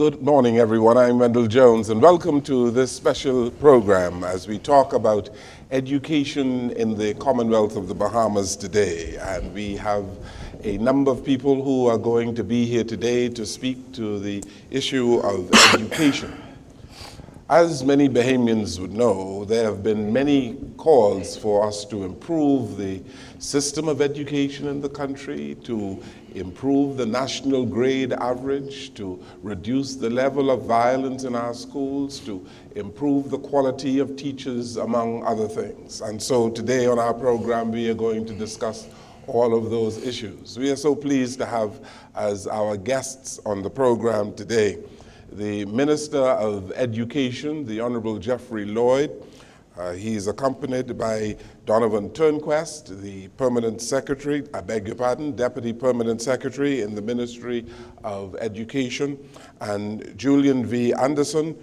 Good morning, everyone. I'm Wendell Jones, and welcome to this special program as we talk about education in the Commonwealth of the Bahamas today. And we have a number of people who are going to be here today to speak to the issue of education. As many Bahamians would know, there have been many calls for us to improve the system of education in the country, to improve the national grade average, to reduce the level of violence in our schools, to improve the quality of teachers, among other things. And so today on our program, we are going to discuss all of those issues. We are so pleased to have as our guests on the program today the Minister of Education, the Honorable Jeffrey Lloyd. He's accompanied by Donovan Turnquest, the Permanent Secretary, Deputy Permanent Secretary in the Ministry of Education, and Julian V. Anderson,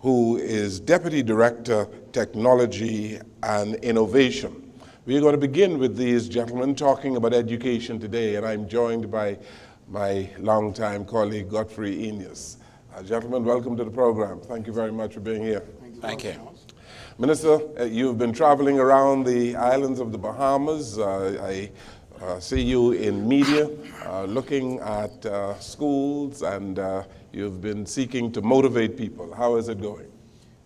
who is Deputy Director, Technology and Innovation. We're going to begin with these gentlemen talking about education today, and I'm joined by my longtime colleague, Godfrey Enos. Gentlemen, welcome to the program. Thank you very much for being here. Thank you. Minister, you've been traveling around the islands of the Bahamas. I see you in media looking at schools, and you've been seeking to motivate people. How is it going?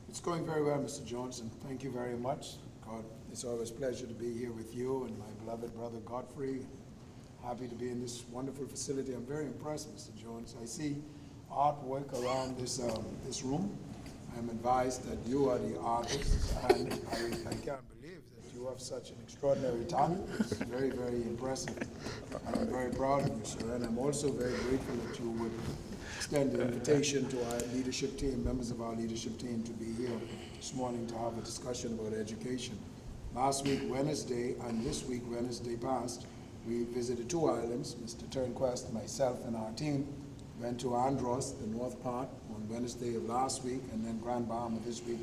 It's going very well, Mr. Jones, and thank you very much. God, it's always a pleasure to be here with you and my beloved brother Godfrey. Happy to be in this wonderful facility. I'm very impressed, Mr. Jones. I see artwork around this room. I'm advised that you are the artist, and I can't believe that you have such an extraordinary talent. It's very, very impressive. And I'm very proud of you, sir. And I'm also very grateful that you would extend the invitation to our leadership team, members of our leadership team, to be here this morning to have a discussion about education. Last week, Wednesday, and this week, Wednesday past, we visited two islands. Mr. Turnquest, myself, and our team went to Andros, the north part, on Wednesday of last week, and then Grand Bahama this week,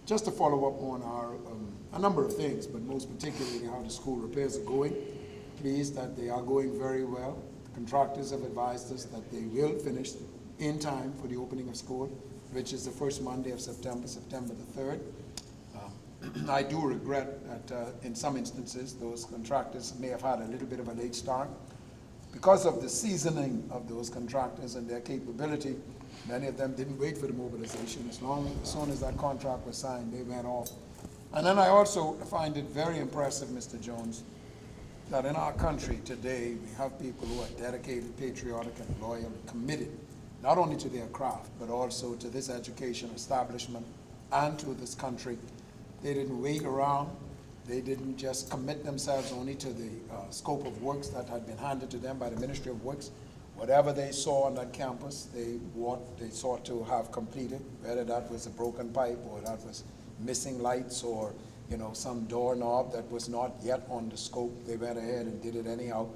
just to follow up on our a number of things, but most particularly how the school repairs are going. Pleased that they are going very well. The contractors have advised us that they will finish in time for the opening of school, which is the first Monday of September, September the 3rd. I do regret that in some instances, those contractors may have had a little bit of a late start. Because of the seasoning of those contractors and their capability, many of them didn't wait for the mobilization. As soon as that contract was signed, they went off. And then I also find it very impressive, Mr. Jones, that in our country today, we have people who are dedicated, patriotic, and loyal, and committed, not only to their craft, but also to this education establishment and to this country. They didn't wait around. They didn't just commit themselves only to the scope of works that had been handed to them by the Ministry of Works. Whatever they saw on that campus, they sought to have completed, whether that was a broken pipe or that was missing lights or some doorknob that was not yet on the scope. They went ahead and did it anyhow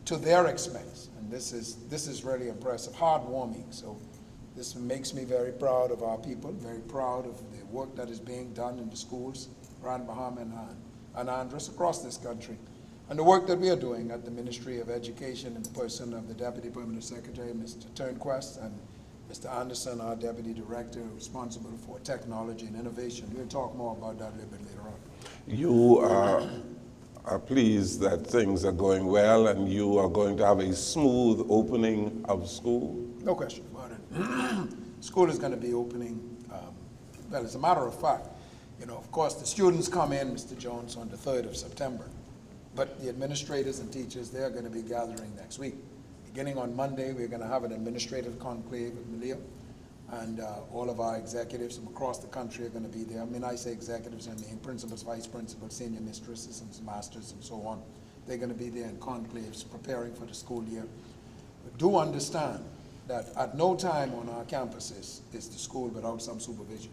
to their expense. And this is really impressive, heartwarming. So this makes me very proud of our people, very proud of the work that is being done in the schools, Grand Bahama and Andros across this country, and the work that we are doing at the Ministry of Education in the person of the Deputy Permanent Secretary, Mr. Turnquest, and Mr. Anderson, our Deputy Director, responsible for technology and innovation. We'll talk more about that a little bit later on. You are pleased that things are going well and you are going to have a smooth opening of school? No question about it. School is going to be opening, well, as a matter of fact, of course, the students come in, Mr. Jones, on the 3rd of September, but the administrators and teachers, they're going to be gathering next week. Beginning on Monday, we're going to have an administrative conclave at Malia, and all of our executives from across the country are going to be there. I mean, I say executives, I mean principals, vice principals, senior mistresses, and masters, and so on. They're going to be there in conclaves preparing for the school year. But do understand that at no time on our campuses is the school without some supervision.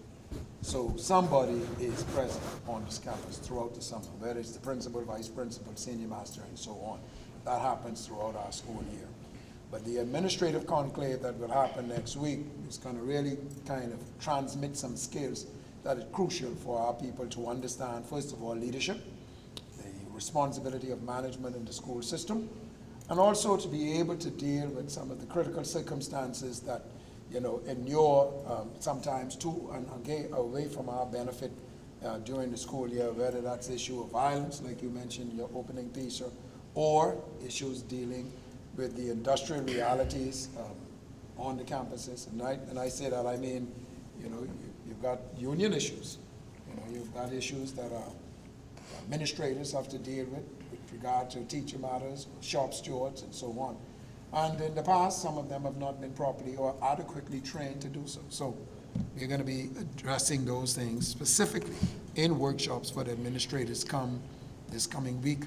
So somebody is present on this campus throughout the summer, whether it's the principal, vice principal, senior master, and so on. That happens throughout our school year. But the administrative conclave that will happen next week is going to really kind of transmit some skills that are crucial for our people to understand, first of all, leadership, the responsibility of management in the school system, and also to be able to deal with some of the critical circumstances that inure sometimes to and away from our benefit during the school year, whether that's the issue of violence, like you mentioned in your opening piece, or issues dealing with the industrial realities on the campuses. And I say that, I mean, you've got union issues. You've got issues that administrators have to deal with regard to teacher matters, shop stewards, and so on. And in the past, some of them have not been properly or adequately trained to do so. So we're going to be addressing those things specifically in workshops for the administrators this coming week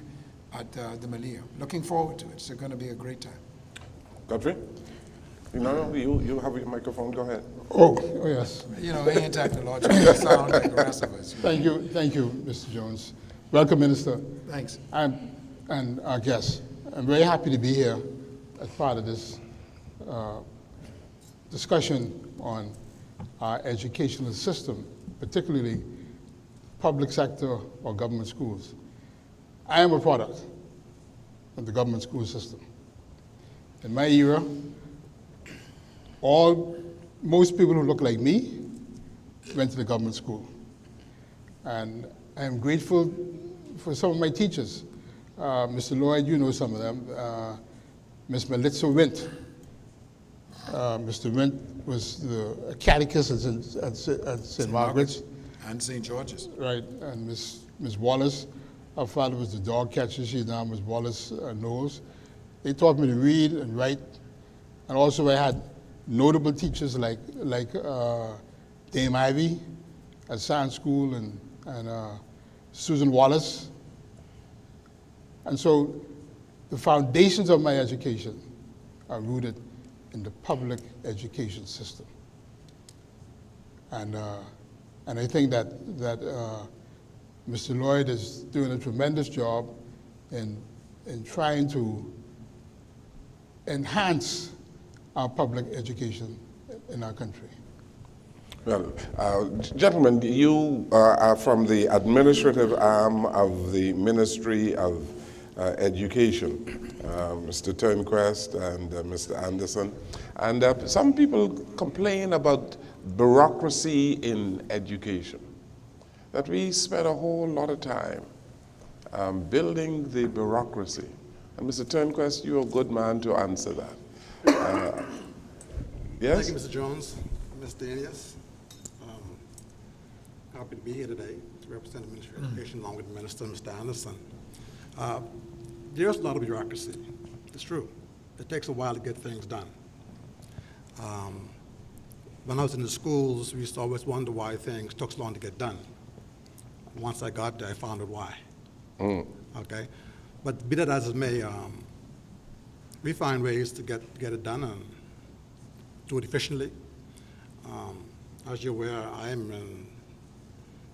at the Malia. Looking forward to it. It's going to be a great time. Godfrey? No, you have your microphone. Go ahead. Oh yes. He ain't technological. Sound like the rest of us. Thank you, Mr. Jones. Welcome, Minister. Thanks. And our guests. I'm very happy to be here as part of this discussion on our educational system, particularly public sector or government schools. I am a product of the government school system. In my era, most people who look like me went to the government school. And I am grateful for some of my teachers. Mr. Lloyd, you know some of them. Ms. Melitza Wint. Mr. Wint was the catechist at St. Margaret's. And St. George's. Right, and Ms. Wallace, her father was the dog catcher. She's now Ms. Wallace Knowles. They taught me to read and write. And also I had notable teachers like Dame Ivy at Science School and Susan Wallace. And so the foundations of my education are rooted in the public education system. And I think that Mr. Lloyd is doing a tremendous job in trying to enhance our public education in our country. Well, gentlemen, you are from the administrative arm of the Ministry of Education, Mr. Turnquest and Mr. Anderson. And some people complain about bureaucracy in education, that we spend a whole lot of time building the bureaucracy. And Mr. Turnquest, you're a good man to answer that. Yes? Thank you, Mr. Jones, Ms. Daniels. Happy to be here today to represent the Ministry of Education along with the Minister, Mr. Anderson. There's a lot of bureaucracy. It's true. It takes a while to get things done. When I was in the schools, we used to always wonder why things took so long to get done. Once I got there, I found out why. Okay? But be that as it may, we find ways to get it done and do it efficiently. As you're aware, I am in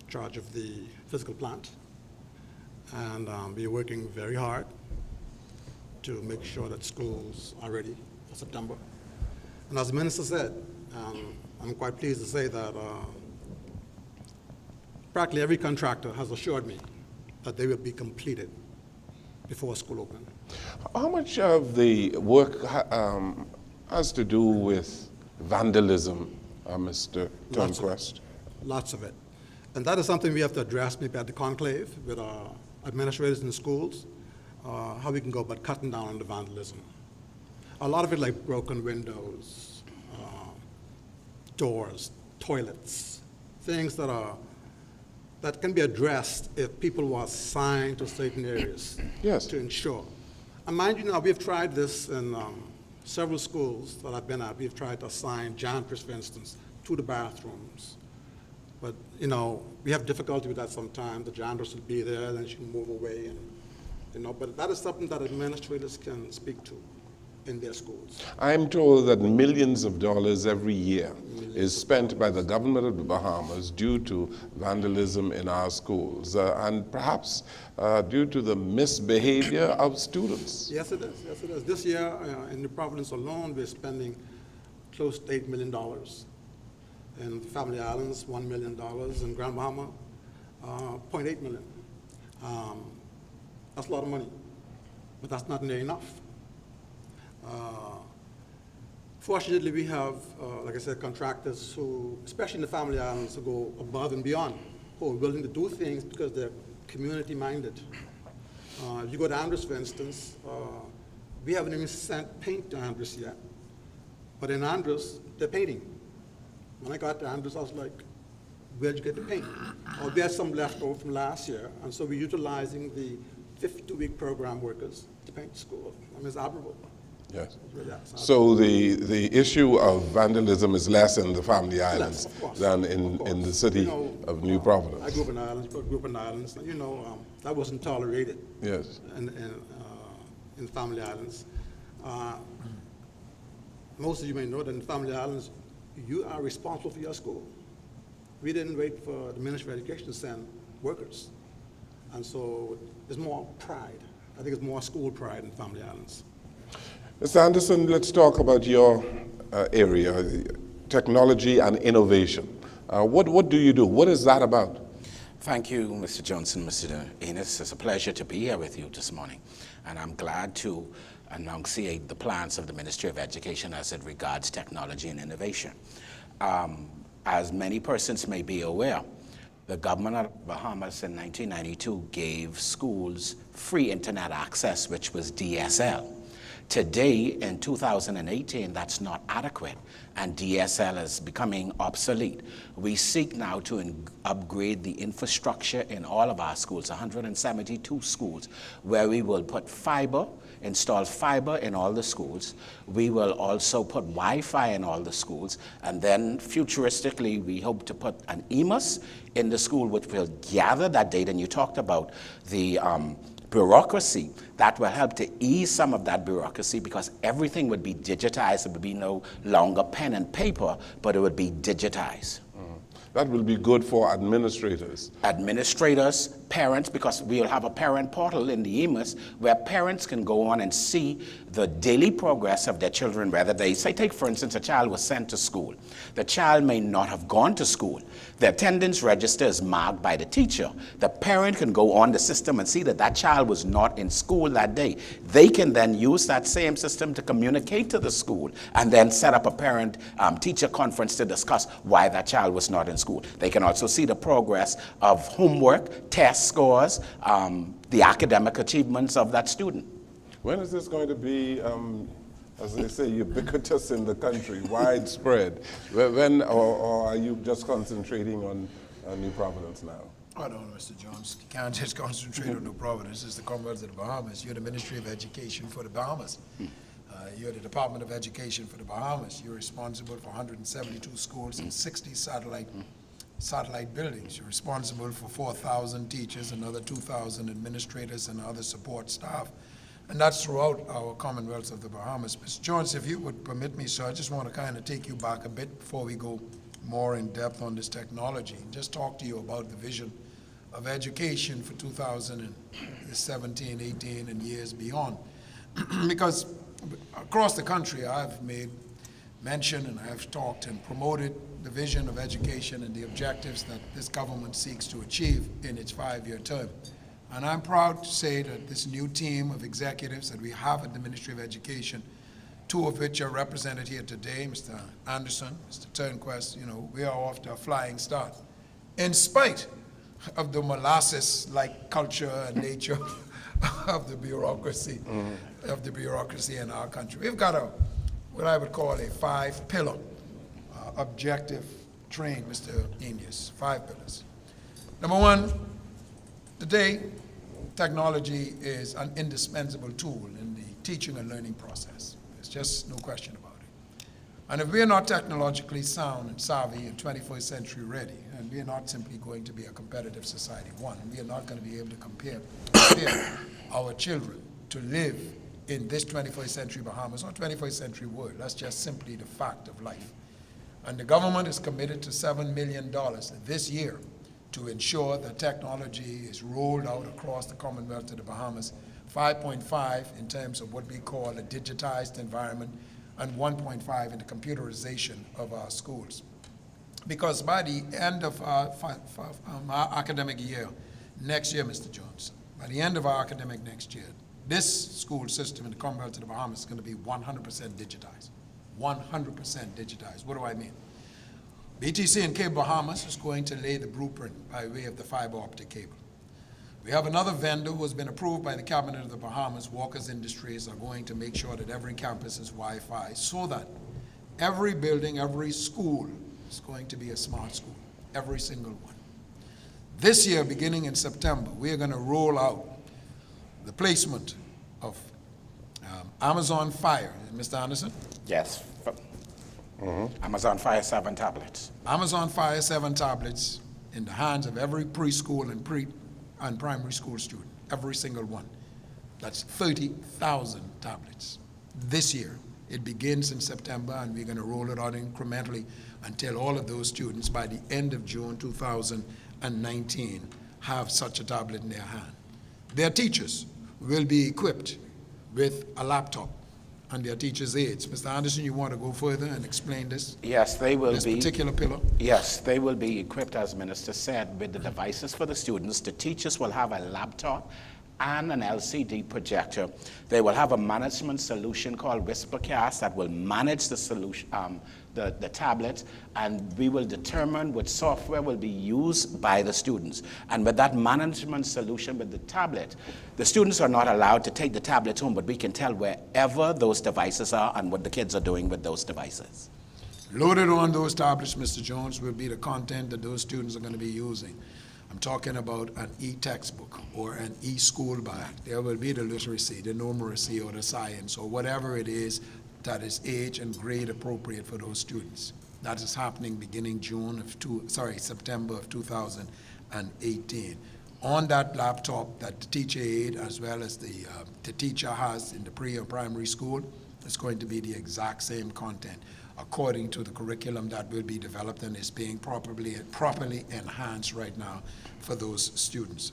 charge of the physical plant, and we're working very hard to make sure that schools are ready for September. And as the minister said, I'm quite pleased to say that practically every contractor has assured me that they will be completed before school open. How much of the work has to do with vandalism, Mr. Turnquest? Lots of it. And that is something we have to address maybe at the conclave with our administrators in the schools, how we can go about cutting down on the vandalism. A lot of it like broken windows, doors, toilets, things that can be addressed if people were assigned to certain areas to ensure. And mind you now, we've tried this in several schools that I've been at. We've tried to assign janitors, for instance, to the bathrooms. But, we have difficulty with that sometimes. The janitress will be there, then she can move away. And, but that is something that administrators can speak to in their schools. I'm told that millions of dollars every year is spent by the government of the Bahamas due to vandalism in our schools, and perhaps due to the misbehavior of students. Yes, it is. Yes, it is. This year, in the province alone, we're spending close to $8 million. In the Family Islands, $1 million. In Grand Bahama, $0.8 million. That's a lot of money, but that's not nearly enough. Fortunately, we have, like I said, contractors who, especially in the family islands, who go above and beyond, who are willing to do things because they're community-minded. If you go to Andros, for instance, we haven't even sent paint to Andros yet, but in Andros, they're painting. When I got to Andros, I was like, where'd you get the paint? Oh, we had some left over from last year, and so we're utilizing the 52-week program workers to paint the school. I mean, it's admirable. Yes. It's really admirable. So the issue of vandalism is less in the family islands of course, than of in course. the city You know, of New I Providence. grew up in islands, but grew up in islands. You know, that wasn't tolerated Yes. in family islands. Most of you may know that in family islands, you are responsible for your school. We didn't wait for the Ministry of Education to send workers. And so there's more pride. I think it's more school pride in family islands. Mr. Anderson, let's talk about your area, technology and innovation. What do you do? What is that about? Thank you, Mr. Johnson, Mr. Enos. It's a pleasure to be here with you this morning. And I'm glad to enunciate the plans of the Ministry of Education as it regards technology and innovation. As many persons may be aware, the government of the Bahamas in 1992 gave schools free internet access, which was DSL. Today, in 2018, that's not adequate, and DSL is becoming obsolete. We seek now to upgrade the infrastructure in all of our schools, 172 schools, where we will put fiber, install fiber in all the schools. We will also put Wi-Fi in all the schools, and then futuristically, we hope to put an EMUS in the school, which will gather that data. And you talked about the bureaucracy. That will help to ease some of that bureaucracy, because everything would be digitized. It would be no longer pen and paper, but it would be digitized. That will be good for administrators. Administrators, parents, because we'll have a parent portal in the EMUS where parents can go on and see the daily progress of their children, whether they, say, take for instance, a child was sent to school. The child may not have gone to school. The attendance register is marked by the teacher. The parent can go on the system and see that that child was not in school that day. They can then use that same system to communicate to the school and then set up a parent-teacher conference to discuss why that child was not in school. They can also see the progress of homework, test scores, the academic achievements of that student. When is this going to be, as they say, ubiquitous in the country, widespread? When, or are you just concentrating on New Providence now? I don't know, Mr. Jones. You can't just concentrate on New Providence. It's the Commonwealth of the Bahamas. You're the Ministry of Education for the Bahamas. You're the Department of Education for the Bahamas. You're responsible for 172 schools and 60 satellite buildings. You're responsible for 4,000 teachers, another 2,000 administrators and other support staff. And that's throughout our Commonwealth of the Bahamas. Mr. Jones, if you would permit me, sir, I just want to kind of take you back a bit before we go more in depth on this technology and just talk to you about the vision of education for 2017, 18, and years beyond. Because across the country, I've made mention and I've talked and promoted the vision of education and the objectives that this government seeks to achieve in its 5-year term. And I'm proud to say that this new team of executives that we have at the Ministry of Education, 2 of which are represented here today, Mr. Anderson, Mr. Turnquest, you know, we are off to a flying start. In spite of the molasses-like culture and nature of the bureaucracy, in our country. We've got what I would call a 5-pillar objective train, Mr. Enos, 5 pillars. Number 1, today, technology is an indispensable tool in the teaching and learning process. There's just no question about it. And if we are not technologically sound and savvy and 21st century ready, and we are not simply going to be a competitive society, and we are not going to be able to compare our children to live in this 21st century Bahamas or 21st century world. That's just simply the fact of life. And the government is committed to $7 million this year to ensure that technology is rolled out across the Commonwealth of the Bahamas, 5.5 in terms of what we call a digitized environment, and 1.5 in the computerization of our schools. Because by the end of our academic year, next year, Mr. Jones, by the end of our academic next year, this school system in the Commonwealth of the Bahamas is going to be 100% digitized. 100% digitized. What do I mean? BTC in Cape Bahamas is going to lay the blueprint by way of the fiber optic cable. We have another vendor who has been approved by the Cabinet of the Bahamas. Walker's Industries are going to make sure that every campus is Wi-Fi so that every building, every school is going to be a smart school, every single one. This year, beginning in September, we are going to roll out the placement of Amazon Fire. Mr. Anderson? Yes. Amazon Fire 7 tablets. Amazon Fire 7 tablets in the hands of every preschool and primary school student, every single one. That's 30,000 tablets. This year, it begins in September, and we're going to roll it out incrementally until all of those students, by the end of June 2019, have such a tablet in their hand. Their teachers will be equipped with a laptop and their teachers' aides. Mr. Anderson, you want to go further and explain this? Yes, they will This be. particular pillar? Yes, they will be equipped, as Minister said, with the devices for the students. The teachers will have a laptop and an LCD projector. They will have a management solution called Whispercast that will manage the solution, the tablets, and we will determine what software will be used by the students. And with that management solution with the tablet, the students are not allowed to take the tablets home, but we can tell wherever those devices are and what the kids are doing with those devices. Loaded on those tablets, Mr. Jones, will be the content that those students are going to be using. I'm talking about an e-textbook or an e-school bag. There will be the literacy, the numeracy, or the science, or whatever it is that is age and grade appropriate for those students. That is happening beginning September of 2018. On that laptop that the teacher aide as well as the teacher has in the pre or primary school, it's going to be the exact same content according to the curriculum that will be developed and is being properly enhanced right now for those students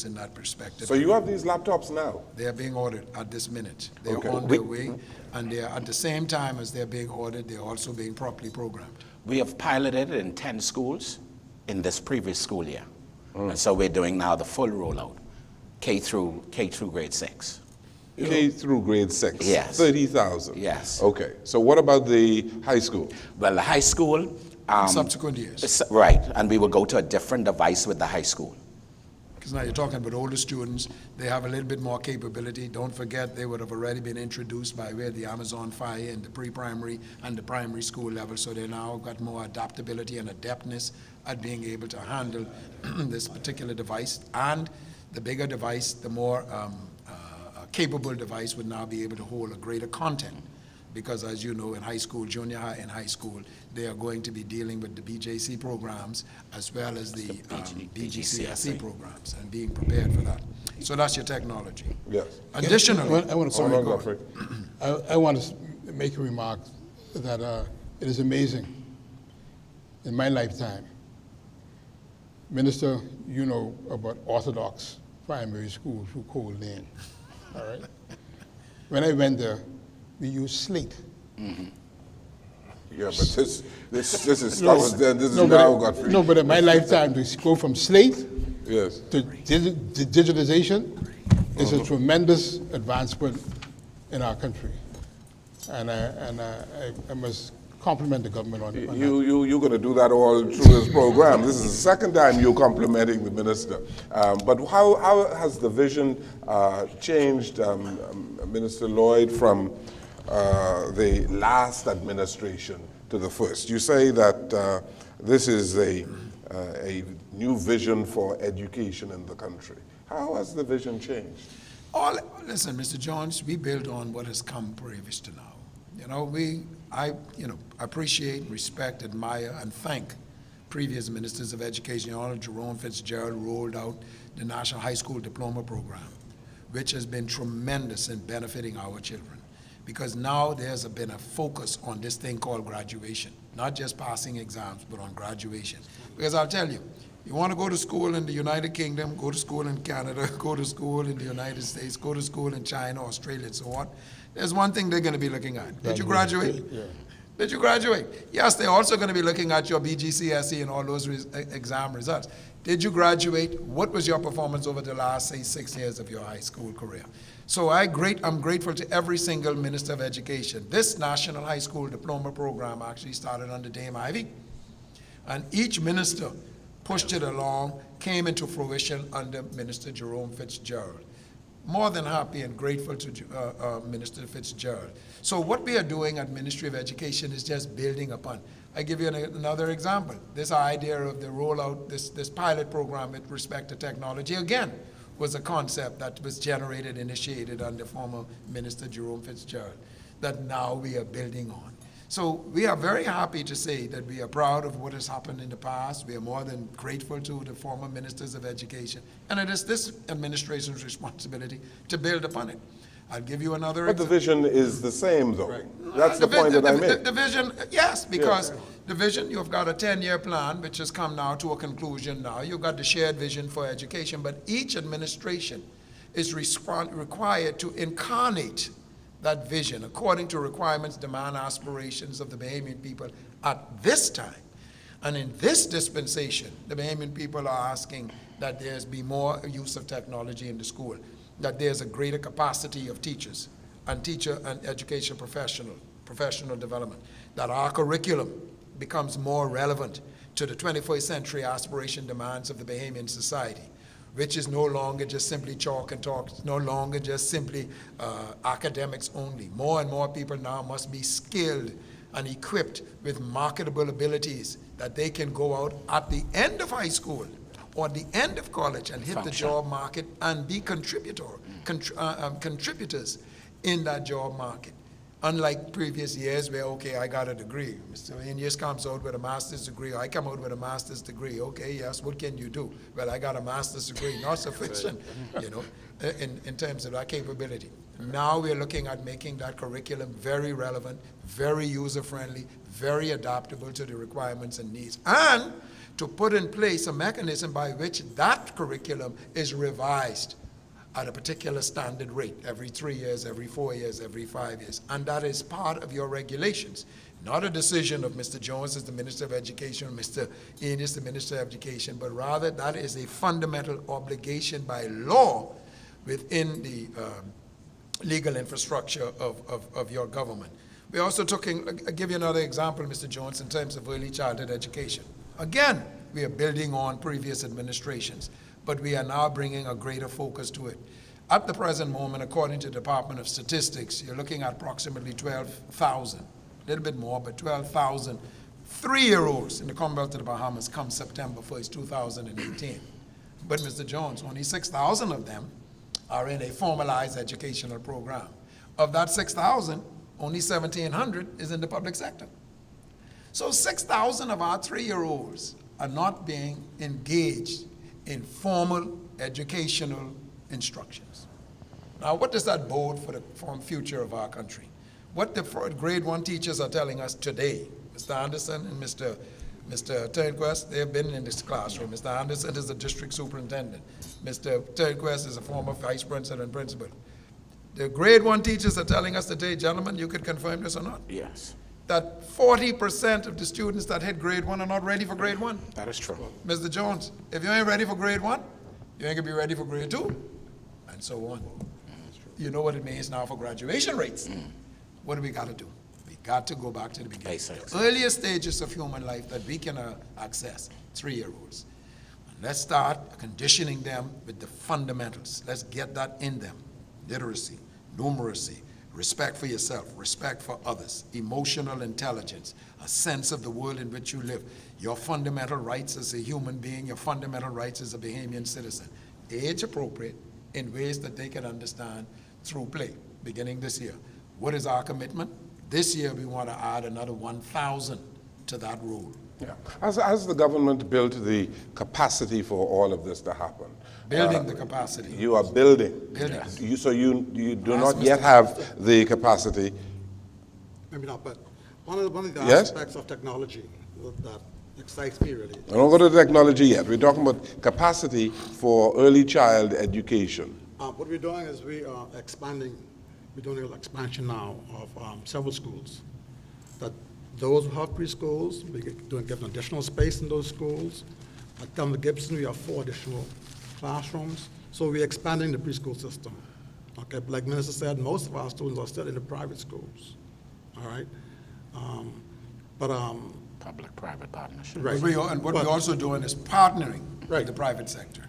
in that perspective. So you have these laptops now? They are being ordered at this minute. They're Okay. on their way, and they're at the same time as they're being ordered, they're also being properly programmed. We have piloted it in 10 schools in this previous school year. And so we're doing now the full rollout, K through grade 6. K through grade 6? Yes. 30,000? Yes. Okay. So what about the high school? Well, the high school, Subsequent years. right, and we will go to a different device with the high school. Because now you're talking about older students, they have a little bit more capability. Don't forget, they would have already been introduced by way of the Amazon Fire in the pre-primary and the primary school level, so they now got more adaptability and adeptness at being able to handle this particular device. And the bigger device, the more capable device would now be able to hold a greater content. Because as you know, in high school, junior high and high school, they are going to be dealing with the BJC programs as well as the BGCSE programs and being prepared for that. So that's your technology. Yes. Additionally, I want to sorry, Hold on, go Godfrey. ahead. I want to make a remark that it is amazing in my lifetime. Minister, you know about Orthodox primary school through Cold Lane, all right? When I went there, we used slate. Yeah, but this is now, Godfrey. No, but in my lifetime, to go from slate Yes. to digitalization is a tremendous advancement in our country. And I must compliment the government on that. You're going to do that all through this program. This is the second time you're complimenting the minister. But how has the vision changed, Minister Lloyd, from the last administration to the first? You say that this is a new vision for education in the country. How has the vision changed? Listen, Mr. Jones, we build on what has come previous to now. I appreciate, respect, admire, and thank previous ministers of education. Honorable Jerome Fitzgerald rolled out the National High School Diploma Program, which has been tremendous in benefiting our children. Because now there's been a focus on this thing called graduation, not just passing exams, but on graduation. Because I'll tell you, you want to go to school in the United Kingdom, go to school in Canada, go to school in the United States, go to school in China, Australia, and so on. There's one thing they're going to be looking at. Did you graduate? Yeah. Did you graduate? Yes, they're also going to be looking at your BGCSE and all those exam results. Did you graduate? What was your performance over the last, say, 6 years of your high school career? So I'm grateful to every single Minister of Education. This National High School Diploma Program actually started under Dame Ivy, and each minister pushed it along, came into fruition under Minister Jerome Fitzgerald. More than happy and grateful to Minister Fitzgerald. So what we are doing at Ministry of Education is just building upon. I give you another example. This idea of the rollout, this pilot program with respect to technology, again, was a concept that was generated, initiated under former Minister Jerome Fitzgerald, that now we are building on. So we are very happy to say that we are proud of what has happened in the past. We are more than grateful to the former ministers of education. And it is this administration's responsibility to build upon it. I'll give you another But the vision is the same, though. That's the the point that I made. The vision, yes, because the vision, you've got a 10-year plan, which has come now to a conclusion now. You've got the shared vision for education, but each administration is required to incarnate that vision according to requirements, demand, aspirations of the Bahamian people at this time. And in this dispensation, the Bahamian people are asking that there's be more use of technology in the school, that there's a greater capacity of teachers and teacher and education professional development, that our curriculum becomes more relevant to the 21st century aspiration demands of the Bahamian society, which is no longer just simply chalk and talk, it's no longer just simply academics only. More and more people now must be skilled and equipped with marketable abilities that they can go out at the end of high school or at the end of college and hit the job market and be contributors in that job market. Unlike previous years where, okay, I got a degree. Mr. Inyas comes out with a master's degree. I come out with a master's degree. Okay, yes, what can you do? Well, I got a master's degree. Not sufficient, you know, in terms of that capability. Now we're looking at making that curriculum very relevant, very user-friendly, very adaptable to the requirements and needs, and to put in place a mechanism by which that curriculum is revised at a particular standard rate every 3 years, every 4 years, every 5 years. And that is part of your regulations, not a decision of Mr. Jones as the Minister of Education, or Mr. Ennis, the Minister of Education, but rather that is a fundamental obligation by law within the legal infrastructure of your government. We're also talking, I'll give you another example, Mr. Jones, in terms of early childhood education. Again, we are building on previous administrations, but we are now bringing a greater focus to it. At the present moment, according to the Department of Statistics, you're looking at approximately 12,000, a little bit more, but 12,000 3-year-olds in the Commonwealth of the Bahamas come September 1st, 2018. But Mr. Jones, only 6,000 of them are in a formalized educational program. Of that 6,000, only 1,700 is in the public sector. So 6,000 of our 3-year-olds are not being engaged in formal educational instructions. Now, what does that bode for the future of our country? What the grade 1 teachers are telling us today, Mr. Anderson and Mr. Turnquest, they have been in this classroom. Mr. Anderson is the district superintendent. Mr. Turnquest is a former vice principal and principal. The grade 1 teachers are telling us today, gentlemen, you could confirm this or not? Yes. That 40% of the students that hit grade 1 are not ready for grade 1. That is true. Mr. Jones, if you ain't ready for grade 1, you ain't gonna be ready for grade 2, and so on. You know what it means now for graduation rates. What do we gotta do? We got to go back to the beginning. Basics. The earliest stages of human life that we can access, 3-year-olds. Let's start conditioning them with the fundamentals. Let's get that in them. Literacy, numeracy, respect for yourself, respect for others, emotional intelligence, a sense of the world in which you live, your fundamental rights as a human being, your fundamental rights as a Bahamian citizen, age appropriate in ways that they can understand through play, beginning this year. What is our commitment? This year we want to add another 1,000 to that rule. Yeah. Has the government built the capacity for all of this to happen? Building the capacity. You are building. Building. So you do not yet have the capacity. Maybe not, but one of the Yes? aspects of technology that excites me really. I don't go to technology yet. We're talking about capacity for early child education. What we're doing is we are expanding. We're doing an expansion now of several schools. That those who have preschools, we're giving additional space in those schools. At Thelma Gibson, we have 4 additional classrooms. So we're expanding the preschool system. Okay, but like Minister said, most of our students are still in the private schools, all right? Public-private partnership. Right. And what we're also doing is partnering with the private sector.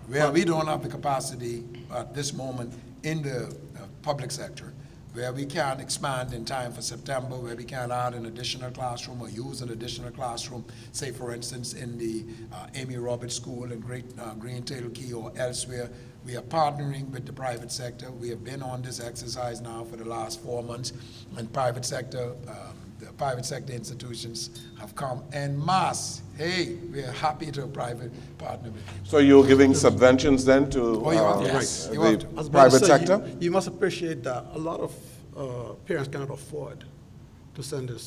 Where we don't have the capacity at this moment in the public sector, where we can expand in time for September, where we can add an additional classroom or use an additional classroom, say for instance in the Amy Roberts School in Greentail Key or elsewhere. We are partnering with the private sector. We have been on this exercise now for the last 4 months, and the private sector institutions have come en masse. Hey, we are happy to private partner with you. So you're giving subventions then to Oh, you have to. Yes. You have the to. I was about to private say, sector? You must appreciate that a lot of parents cannot afford to send their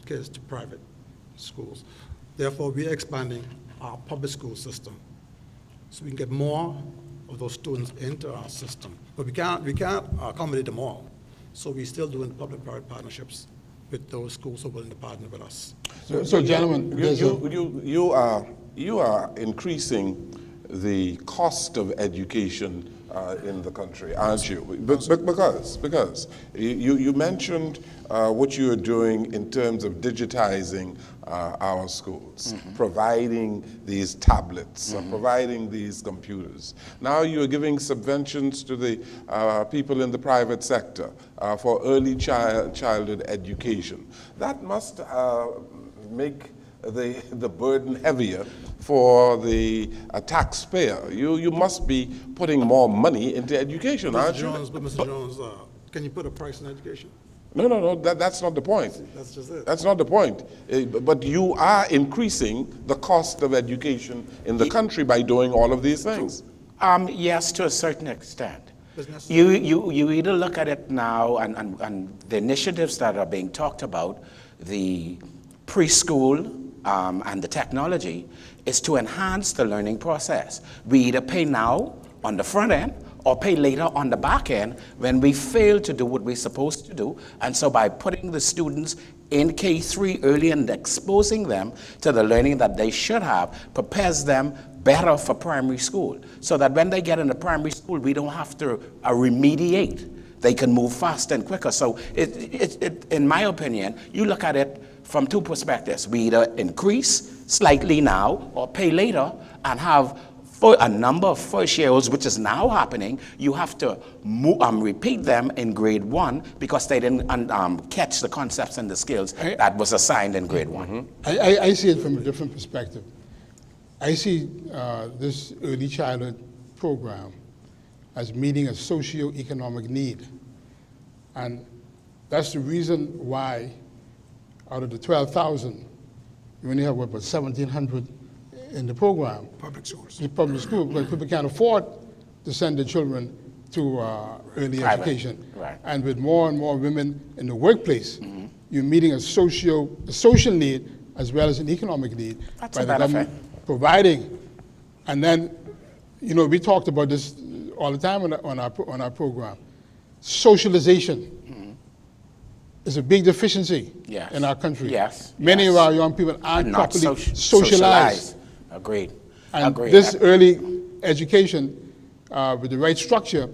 kids to private schools. Therefore, we are expanding our public school system so we can get more of those students into our system. But we can't accommodate them all. So we're still doing public-private partnerships with those schools who are willing to partner with us. So gentlemen, there's You are increasing the cost of education in the country, aren't you? Because you mentioned what you are doing in terms of digitizing our schools, providing these tablets, providing these computers. Now you are giving subventions to the people in the private sector for early childhood education. That must make the burden heavier for the taxpayer. You must be putting more money into education, aren't you? Mr. Jones, can you put a price on education? No, that's not the point. That's just it. That's not the point. But you are increasing the cost of education in the country by doing all of these things. Yes, to a certain extent. Business. You either look at it now and the initiatives that are being talked about, the preschool and the technology, is to enhance the learning process. We either pay now on the front end or pay later on the back end when we fail to do what we're supposed to do. And so by putting the students in K3 early and exposing them to the learning that they should have prepares them better for primary school. So that when they get into primary school, we don't have to remediate. They can move faster and quicker. So in my opinion, you look at it from two perspectives. We either increase slightly now or pay later and have for a number of first years, which is now happening. You have to repeat them in grade 1 because they didn't catch the concepts and the skills that was assigned in grade 1. I see it from a different perspective. I see this early childhood program as meeting a socio-economic need. And that's the reason why out of the 12,000, you only have, about 1,700 in the program. Public schools. In public school, because people can't afford to send their children to early Private. education. Right. And with more and more women in the workplace, you're meeting a social need as well as an economic need. That's by a the benefit. government providing. And then, we talked about this all the time on our program. Socialization is a big deficiency Yes. in our country. Yes. Many Yes. of our young people aren't Not properly socialized. Agreed. And Agreed. this early education with the right structure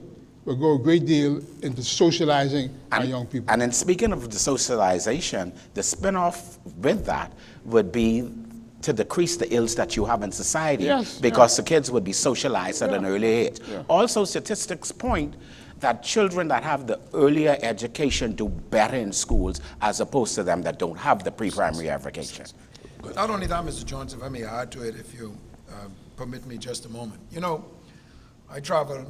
will go a great deal into socializing our young people. And then speaking of the socialization, the spin-off with that would be to decrease the ills that you have in society, Yes, because the kids would be socialized at an early age. Yeah. Also, statistics point that children that have the earlier education do better in schools as opposed to them that don't have the pre-primary education. Not only that, Mr. Jones, if I may add to it, if you permit me just a moment. I traveled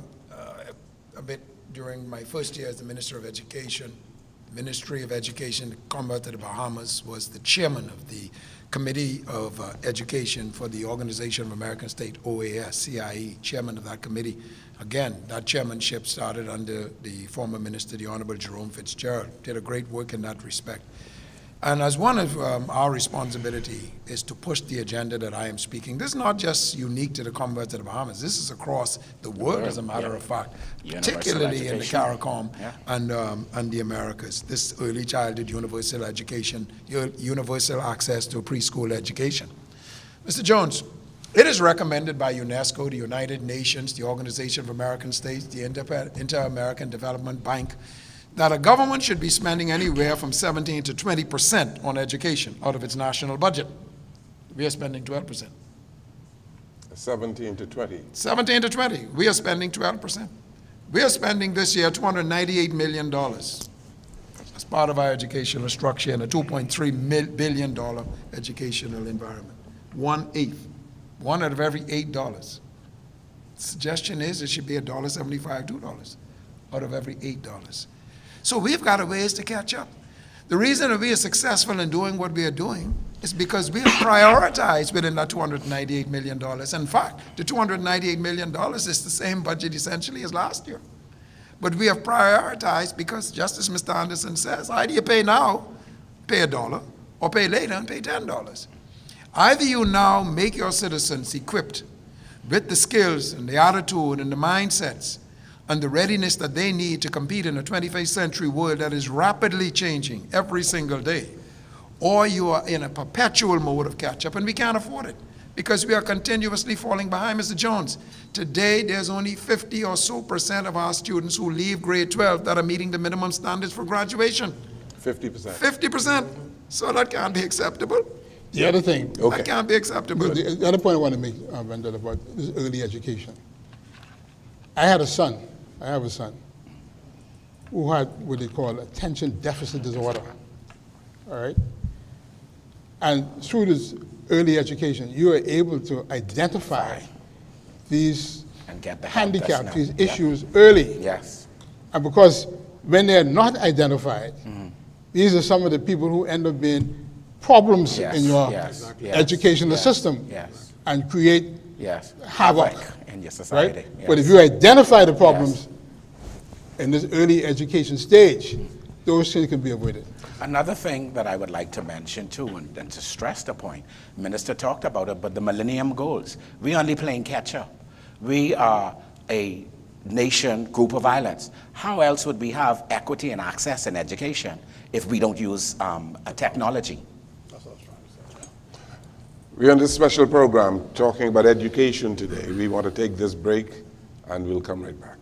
a bit during my first year as the Minister of Education. Ministry of Education, the Commonwealth of the Bahamas, was the chairman of the Committee of Education for the Organization of American States, OAS, CIE, chairman of that committee. Again, that chairmanship started under the former minister, the Honorable Jerome Fitzgerald. Did a great work in that respect. And as one of our responsibility is to push the agenda that I am speaking. This is not just unique to the Commonwealth of the Bahamas. This is across the world, as a matter of fact, Universal particularly in the education. CARICOM and the Americas. This early childhood universal education, universal access to preschool education. Mr. Jones, It is recommended by UNESCO, the United Nations, the Organization of American States, the Inter-American Development Bank, that a government should be spending anywhere from 17 to 20% on education out of its national budget. We are spending 12%. 17 to 20. 17 to 20. We are spending 12%. We are spending this year $298 million as part of our educational structure in a $2.3 billion educational environment. 1/8. One out of every $8. Suggestion is it should be $1.75, $2 out of every $8. So we've got a ways to catch up. The reason that we are successful in doing what we are doing is because we have prioritized within that $298 million. In fact, the $298 million is the same budget essentially as last year. But we have prioritized because, just as Mr. Anderson says, either you pay now, pay $1, or pay later and pay $10. Either you now make your citizens equipped with the skills and the attitude and the mindsets and the readiness that they need to compete in a 21st century world that is rapidly changing every single day, or you are in a perpetual mode of catch-up, and we can't afford it because we are continuously falling behind. Mr. Jones, today there's only 50% or so of our students who leave grade 12 that are meeting the minimum standards for graduation. 50%. 50%. So that can't be acceptable. The other thing, That can't be acceptable. the other point I want to make, Wendell, about this early education. I have a son who had what they call attention deficit disorder, all right? And through this early education, you are able to identify these And get the help that's handicaps, these now- yeah. issues early. Yes. And because when they're not identified, these are some of the people who end up being problems Yes, in your yes, yes, educational yes, system yes. and create Yes. havoc, in your society. right? Yes. But if you identify the problems in this early education stage, those things can be avoided. Another thing that I would like to mention too, and to stress the point, Minister talked about it, but the Millennium Goals, we only playing catch up. We are a nation group of islands. How else would we have equity and access in education if we don't use a technology? We're on this special program talking about education today. We want to take this break and we'll come right back.